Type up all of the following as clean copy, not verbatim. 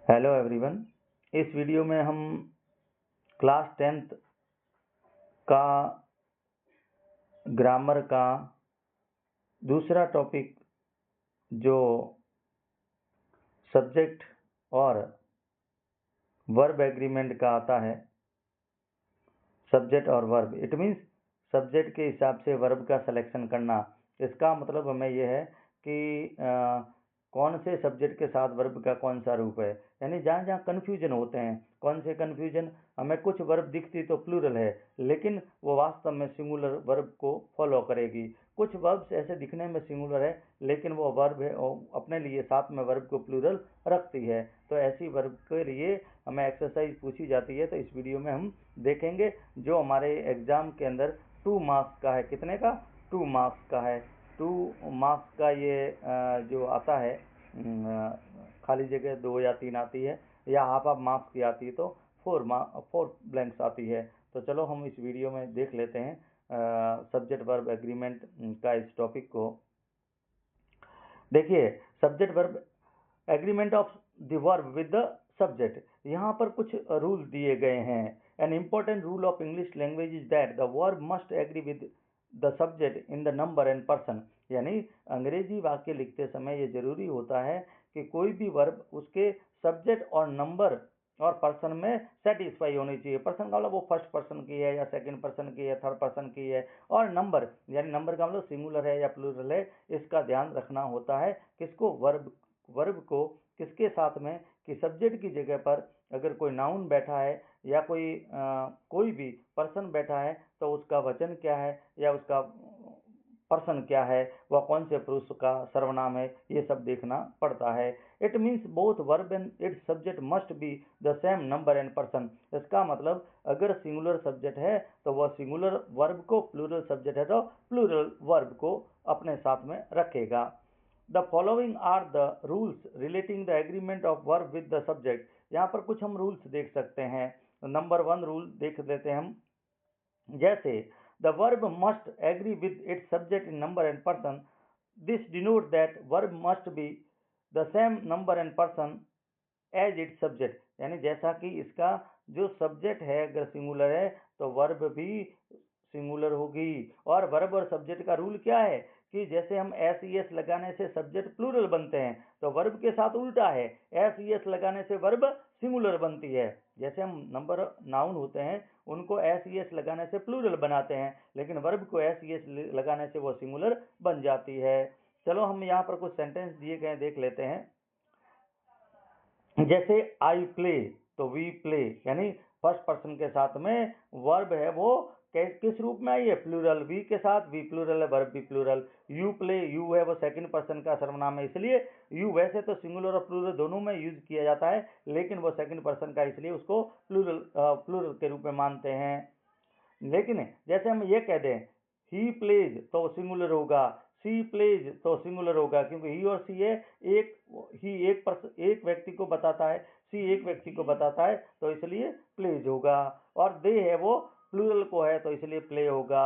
Hello everyone. इस video में हम क्लास 10th का ग्रामर का दूसरा टॉपिक जो सब्जेक्ट और वर्ब एग्रीमेंट का आता है। सब्जेक्ट और वर्ब इट मीन्स सब्जेक्ट के हिसाब से वर्ब का सिलेक्शन करना। इसका मतलब हमें यह है कि कौन से सब्जेक्ट के साथ वर्ब का कौन सा रूप है, यानी जहाँ जहाँ कन्फ्यूजन होते हैं। कौन से कन्फ्यूजन, हमें कुछ वर्ब दिखती तो प्लूरल है लेकिन वो वास्तव में सिंगुलर वर्ब को फॉलो करेगी। कुछ वर्ब्स ऐसे दिखने में सिंगुलर है लेकिन वो वर्ब है और अपने लिए साथ में वर्ब को प्लूरल रखती है। तो ऐसी वर्ब के लिए हमें एक्सरसाइज पूछी जाती है, तो इस वीडियो में हम देखेंगे जो हमारे एग्जाम के अंदर 2 मार्क्स का है। कितने का? 2 मार्क्स का है। 2 मार्क्स का ये जो आता है, खाली जगह 2 या 3 आती है या हाफ मार्क्स की आती है, तो 4 ब्लैंक्स आती है। तो चलो हम इस वीडियो में देख लेते हैं सब्जेक्ट वर्ब एग्रीमेंट का इस टॉपिक को। देखिए, subject verb agreement of the verb with the subject, यहाँ पर कुछ रूल दिए गए हैं। An important rule of English language is that the verb must agree with the subject in the number and person, यानी अंग्रेजी वाक्य लिखते समय ये जरूरी होता है कि कोई भी वर्ब उसके सब्जेक्ट और नंबर और पर्सन में सेटिस्फाई होनी चाहिए। पर्सन का मतलब वो फर्स्ट पर्सन की है या सेकंड पर्सन की है, थर्ड पर्सन की है, और नंबर यानी नंबर का मतलब सिंगुलर है या प्लूरल है, इसका ध्यान रखना होता है। किसको? वर्ब को किसके साथ में कि सब्जेक्ट की जगह पर अगर कोई नाउन बैठा है या कोई भी पर्सन बैठा है तो उसका वचन क्या है या उसका पर्सन क्या है, वह कौन से पुरुष का सर्वनाम है, ये सब देखना पड़ता है। It means both verb and its subject must be the same number and person. इसका मतलब अगर सिंगुलर सब्जेक्ट है तो वह सिंगुलर वर्ब को, प्लूरल सब्जेक्ट है तो प्लूरल वर्ब को अपने साथ में रखेगा। The following are the rules relating the agreement of verb with the subject. यहाँ पर कुछ हम रूल्स देख सकते हैं। नंबर 1 रूल देख लेते हैं हम। जैसे the verb must agree with its subject in number and person, this denote that verb must be the same number and person as its subject, यानी जैसा कि इसका जो सब्जेक्ट है अगर सिंगुलर है तो वर्ब भी सिंगुलर होगी। और वर्ब और सब्जेक्ट का रूल क्या है कि जैसे हम एस ई एस लगाने से सब्जेक्ट प्लूरल बनते हैं तो वर्ब के साथ उल्टा है, एस ई एस लगाने से वर्ब सिंगुलर बनती है। जैसे हम नंबर नाउन होते हैं उनको एस ई एस लगाने से प्लूरल बनाते हैं लेकिन वर्ब को एस ई एस लगाने से वो सिंगुलर बन जाती है। चलो हम यहाँ पर कुछ सेंटेंस दिए गए देख लेते हैं। जैसे आई प्ले तो वी प्ले, यानी फर्स्ट पर्सन के साथ में वर्ब है वो किस रूप में आई है? प्लूरल। वी के साथ वी प्लूरल है, वर्ब भी प्लूरल। यू प्ले, यू है वो सेकंड पर्सन का सर्वनाम है, इसलिए यू वैसे तो सिंगुलर और प्लूरल दोनों में यूज किया जाता है लेकिन वो सेकंड पर्सन का इसलिए उसको प्लूरल के रूप में मानते हैं। लेकिन जैसे हम ये कह दें ही प्लेज तो सिंगुलर होगा, सी प्लेज तो सिंगुलर होगा, क्योंकि ही और सी है एक व्यक्ति को बताता है, सी एक व्यक्ति को बताता है तो इसलिए प्लेज होगा। और दे है वो प्लूरल को है तो इसलिए प्ले होगा।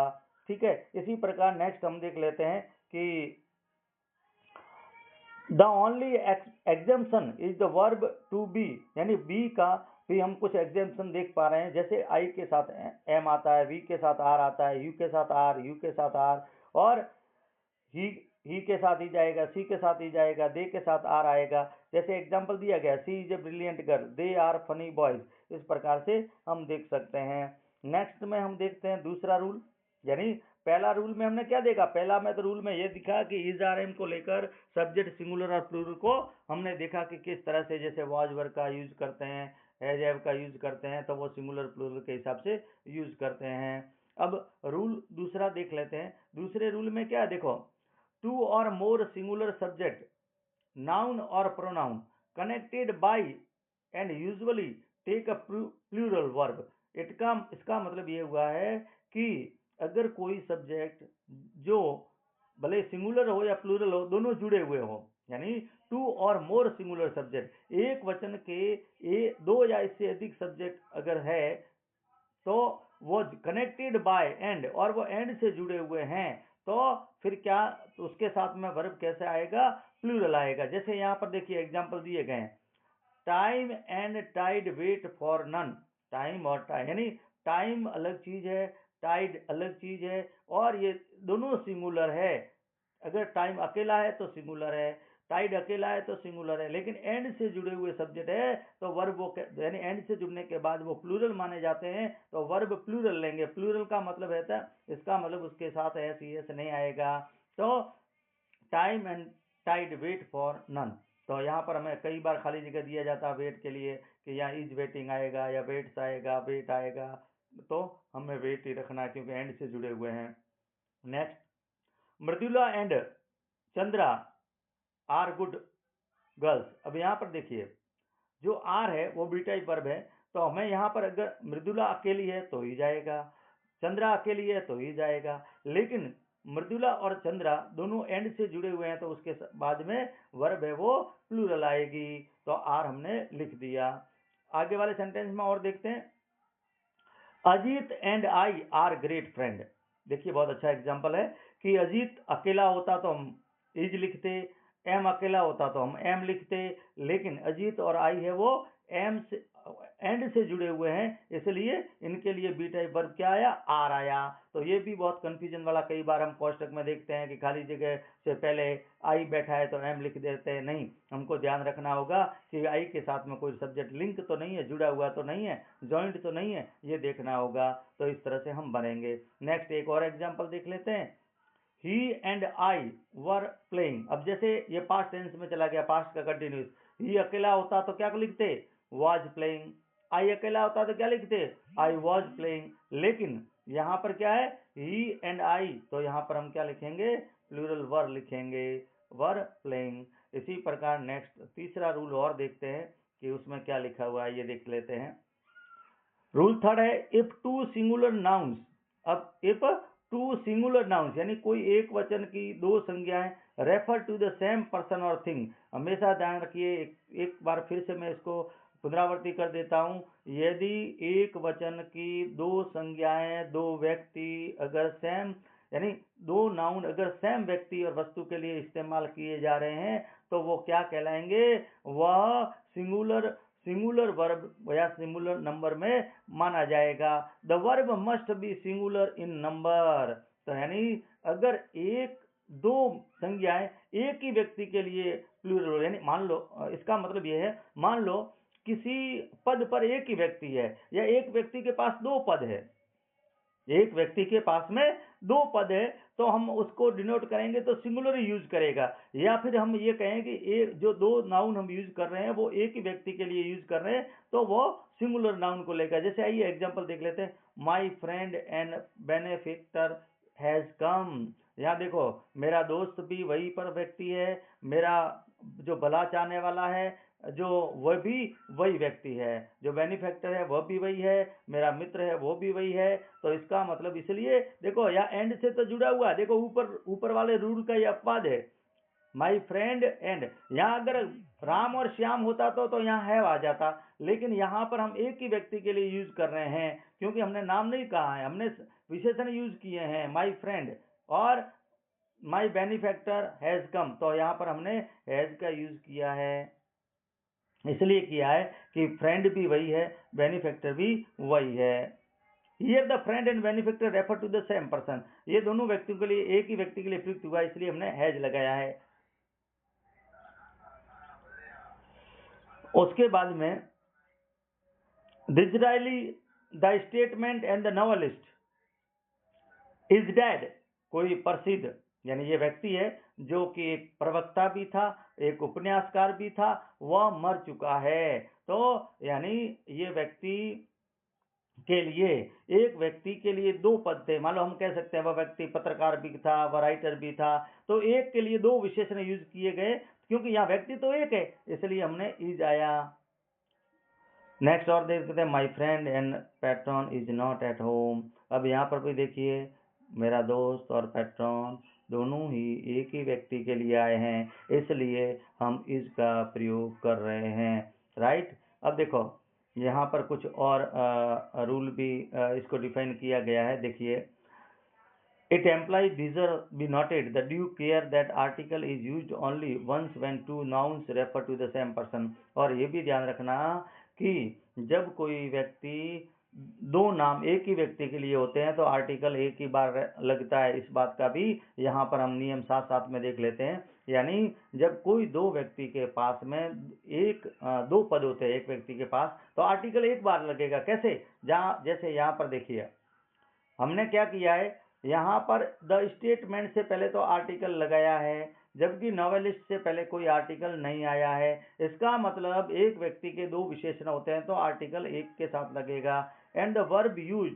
ठीक है, इसी प्रकार नेक्स्ट हम देख लेते हैं कि the only exemption is the verb to be, यानी बी का भी हम कुछ एग्जाम्पशन देख पा रहे हैं। जैसे आई के साथ एम आता है, वी के साथ आर आता है, यू के साथ आर, यू के साथ आर, और ही के साथ ही जाएगा, सी के साथ ही जाएगा, दे के साथ आर आएगा। जैसे एग्जाम्पल दिया गया, she is a brilliant girl, they are funny boys, इस प्रकार से हम देख सकते हैं। नेक्स्ट में हम देखते हैं दूसरा रूल, यानी पहला रूल में हमने क्या देखा? पहला में तो रूल में ये दिखा कि इज आर एम को लेकर सब्जेक्ट सिंगुलर और प्लूरल को हमने देखा कि किस तरह से, जैसे वॉज वर्ब का यूज करते हैं, हैज हैव का यूज करते हैं तो वो सिंगुलर प्लूरल के हिसाब से यूज करते हैं। अब रूल दूसरा देख लेते हैं। दूसरे रूल में क्या है देखो, 2 or more singular subject, noun or pronoun connected by and usually take a plural verb। इसका मतलब ये हुआ है कि अगर कोई सब्जेक्ट जो भले सिंगुलर हो या प्लूरल हो दोनों जुड़े हुए हो, यानी 2 or more singular subject, एक वचन के 2 या इससे अधिक सब्जेक्ट अगर है तो वो कनेक्टेड बाय एंड, और वो एंड से जुड़े हुए हैं तो फिर क्या, तो उसके साथ में वर्ब कैसे आएगा? प्लूरल आएगा। जैसे यहाँ पर देखिए एग्जांपल दिए गए हैं, time and tide wait for none. Time और टाइड, यानी टाइम अलग चीज है, टाइड अलग चीज है, और ये दोनों सिंगुलर है। अगर टाइम अकेला है तो सिंगुलर है, टाइड अकेला है तो सिंगुलर है, लेकिन एंड से जुड़े हुए सब्जेक्ट है तो वर्ब वो, यानी एंड से जुड़ने के बाद वो प्लूरल माने जाते हैं, तो वर्ब प्लूरल लेंगे। प्लूरल का मतलब रहता है, इसका मतलब उसके साथ एस ई एस नहीं आएगा। तो time and tide wait for none. तो यहाँ पर हमें कई बार खाली जगह दिया जाता है वेट के लिए, कि यहाँ इज वेटिंग आएगा या वेट्स आएगा, वेट आएगा, तो हमें वेट ही रखना है क्योंकि एंड से जुड़े हुए हैं। Next, Mridula and Chandra are good girls. अब यहाँ पर देखिए, जो आर है वो बी टाइप वर्ब है, तो हमें यहाँ पर अगर मृदुला अकेली है तो ही जाएगा, चंद्रा अकेली है तो ही जाएगा, लेकिन मृदुला और चंद्रा दोनों एंड से जुड़े हुए हैं तो उसके बाद में वर्ब है वो प्लूरल आएगी, तो आर हमने लिख दिया। आगे वाले सेंटेंस में और देखते हैं, Ajit and I R great friend. देखिए बहुत अच्छा एग्जांपल है कि अजीत अकेला होता तो हम इज लिखते, एम अकेला होता तो हम एम लिखते, लेकिन अजीत और आई है वो एम से एंड से जुड़े हुए हैं, इसलिए इनके लिए बी टाइप वर्ब क्या आया, आर आया। तो ये भी बहुत कंफ्यूजन वाला, कई बार हम कोष्टक में देखते हैं कि खाली जगह से पहले आई बैठा है तो एम लिख देते हैं। नहीं, हमको ध्यान रखना होगा कि आई के साथ में कोई सब्जेक्ट लिंक तो नहीं है, जुड़ा हुआ तो नहीं है, जॉइंट तो नहीं है, ये देखना होगा। तो इस तरह से हम बनेंगे। नेक्स्ट एक और एग्जाम्पल देख लेते हैं, ही एंड आई वर प्लेइंग। अब जैसे ये पास्ट टेंस में चला गया, पास्ट का कंटिन्यूस, ही अकेला होता तो क्या लिखते, वॉज प्लेइंग, आई अकेला होता तो क्या लिखते, आई वॉज प्लेइंग, लेकिन यहाँ पर क्या है, ही एंड आई, तो यहाँ पर हम क्या लिखेंगे, प्लूरल वर लिखेंगे, वर प्लेइंग। इसी प्रकार नेक्स्ट तीसरा रूल और देखते हैं कि उसमें क्या लिखा हुआ है, ये देख लेते हैं। रूल थर्ड है, इफ टू सिंगुलर नाउन्स। अब इफ टू सिंगुलर नाउन्स यानी कोई एक वचन की दो संज्ञाएं refer to the same person और थिंग। हमेशा ध्यान रखिए, एक बार फिर से मैं इसको पुनरावृत्ति कर देता हूं, यदि एक वचन की दो संज्ञाएं, दो व्यक्ति अगर सेम, यानी दो नाउन अगर सेम व्यक्ति और वस्तु के लिए इस्तेमाल किए जा रहे हैं तो वो क्या कहलाएंगे, वह सिंगुलर वर्ब या सिंगुलर नंबर में माना जाएगा। The verb must B singular in number. तो यानी अगर एक दो संज्ञाएं एक ही व्यक्ति के लिए प्लूरल, यानी मान लो, इसका मतलब यह है, मान लो किसी पद पर एक ही व्यक्ति है या एक व्यक्ति के पास दो पद है, एक व्यक्ति के पास में दो पद है, तो हम उसको डिनोट करेंगे तो सिंगुलर ही यूज करेगा, या फिर हम ये कहें कि एक जो दो नाउन हम यूज कर रहे हैं वो एक ही व्यक्ति के लिए यूज कर रहे हैं तो वो सिंगुलर नाउन को लेगा। जैसे आइए एग्जांपल देख लेते हैं, my friend and benefactor has come. यहाँ देखो, मेरा दोस्त भी वही पर व्यक्ति है, मेरा जो भला चाहने वाला है जो वह भी वही व्यक्ति है, जो बेनिफैक्टर है वह भी वही है, मेरा मित्र है वो भी वही है। तो इसका मतलब इसलिए देखो, या एंड से तो जुड़ा हुआ, देखो ऊपर वाले रूल का ये अपवाद है, माई फ्रेंड एंड। यहाँ अगर राम और श्याम होता तो यहाँ है आ जाता, लेकिन यहाँ पर हम एक ही व्यक्ति के लिए यूज कर रहे हैं क्योंकि हमने नाम नहीं कहा है, हमने विशेषण यूज किए हैं, माई फ्रेंड और माई बेनिफैक्टर हैज कम, तो यहाँ पर हमने हैज का यूज किया है, इसलिए किया है कि फ्रेंड भी वही है, बेनिफैक्टर भी वही है। Here the friend and benefactor refer to the same person. ये दोनों व्यक्तियों के लिए, एक ही व्यक्ति के लिए प्रयुक्त हुआ, इसलिए हमने हैज लगाया है। उसके बाद में Disraeli the statement and the novelist is dead. कोई प्रसिद्ध, यानी ये व्यक्ति है जो कि एक प्रवक्ता भी था, एक उपन्यासकार भी था, वह मर चुका है। तो यानी ये व्यक्ति के लिए, एक व्यक्ति के लिए दो पद थे, मान लो हम कह सकते हैं वह व्यक्ति पत्रकार भी था, वह राइटर भी था, तो एक के लिए दो विशेषण यूज किए गए क्योंकि यहाँ व्यक्ति तो एक है, इसलिए हमने इज आया। नेक्स्ट और देखते हैं, my friend and patron is not at home. अब यहाँ पर भी देखिए, मेरा दोस्त और पैट्रॉन दोनों ही एक ही व्यक्ति के लिए आए हैं, इसलिए हम इसका प्रयोग कर रहे हैं, राइट। अब देखो यहाँ पर कुछ और रूल भी इसको डिफाइन किया गया है, देखिए, It implies deserve be noted the due care that article is used only once when two nouns refer to the same person। और ये भी ध्यान रखना कि जब कोई व्यक्ति दो नाम एक ही व्यक्ति के लिए होते हैं तो आर्टिकल एक ही बार लगता है। इस बात का भी यहाँ पर हम नियम साथ साथ में देख लेते हैं। यानी जब कोई दो व्यक्ति के पास में दो पद होते हैं एक व्यक्ति के पास तो आर्टिकल एक बार लगेगा। कैसे? जैसे यहाँ पर देखिए हमने क्या किया है, यहाँ पर द स्टेटमेंट से पहले तो आर्टिकल लगाया है जबकि नॉवेलिस्ट से पहले कोई आर्टिकल नहीं आया है। इसका मतलब एक व्यक्ति के दो विशेषण होते हैं तो आर्टिकल एक के साथ लगेगा। And the verb used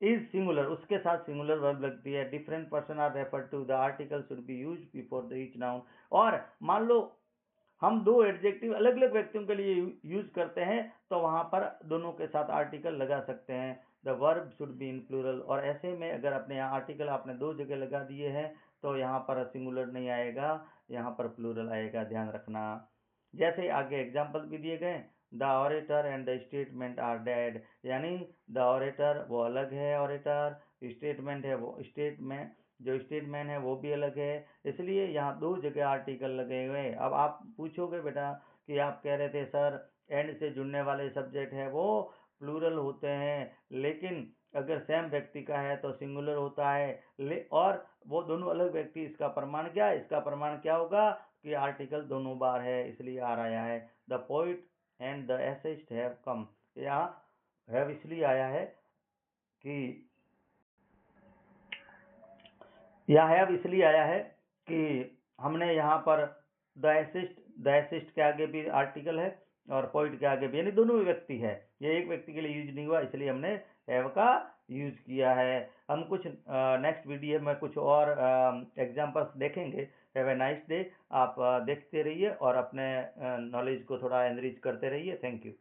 is singular, उसके साथ सिंगुलर वर्ब लगती है। Different person are referred to, the article should be used before the each noun. और मान लो हम दो एडजेक्टिव अलग अलग व्यक्तियों के लिए यूज करते हैं तो वहां पर दोनों के साथ आर्टिकल लगा सकते हैं। The verb should be in plural. और ऐसे में अगर अपने यहाँ आर्टिकल आपने दो जगह लगा दिए हैं तो यहाँ पर सिंगुलर नहीं आएगा, यहाँ पर प्लूरल आएगा, ध्यान रखना। जैसे आगे एग्जाम्पल भी दिए गए, the orator and the statement are dead, यानी द ऑरेटर वो अलग है, ऑरेटर स्टेटमेंट है वो स्टेटमेंट जो स्टेटमेंट है वो भी अलग है, इसलिए यहाँ दो जगह आर्टिकल लगे हुए। अब आप पूछोगे बेटा कि आप कह रहे थे सर एंड से जुड़ने वाले सब्जेक्ट है वो प्लूरल होते हैं, लेकिन अगर सेम व्यक्ति का है तो सिंगुलर होता है। और वो दोनों अलग व्यक्ति, इसका प्रमाण क्या है? इसका प्रमाण क्या होगा कि आर्टिकल दोनों बार है, इसलिए आ रहा है। The poet and the essayist have come, यहाँ हैव इसलिए आया है कि यह हैव इसलिए आया है कि हमने यहाँ पर द एसिस्ट के आगे भी आर्टिकल है और पॉइंट के आगे भी, यानी दोनों व्यक्ति है, ये एक व्यक्ति के लिए यूज नहीं हुआ, इसलिए हमने हैव का यूज किया है। हम कुछ नेक्स्ट वीडियो में कुछ और एग्जांपल्स देखेंगे। Have a nice day. आप देखते रहिए और अपने नॉलेज को थोड़ा एनरिच करते रहिए। Thank you.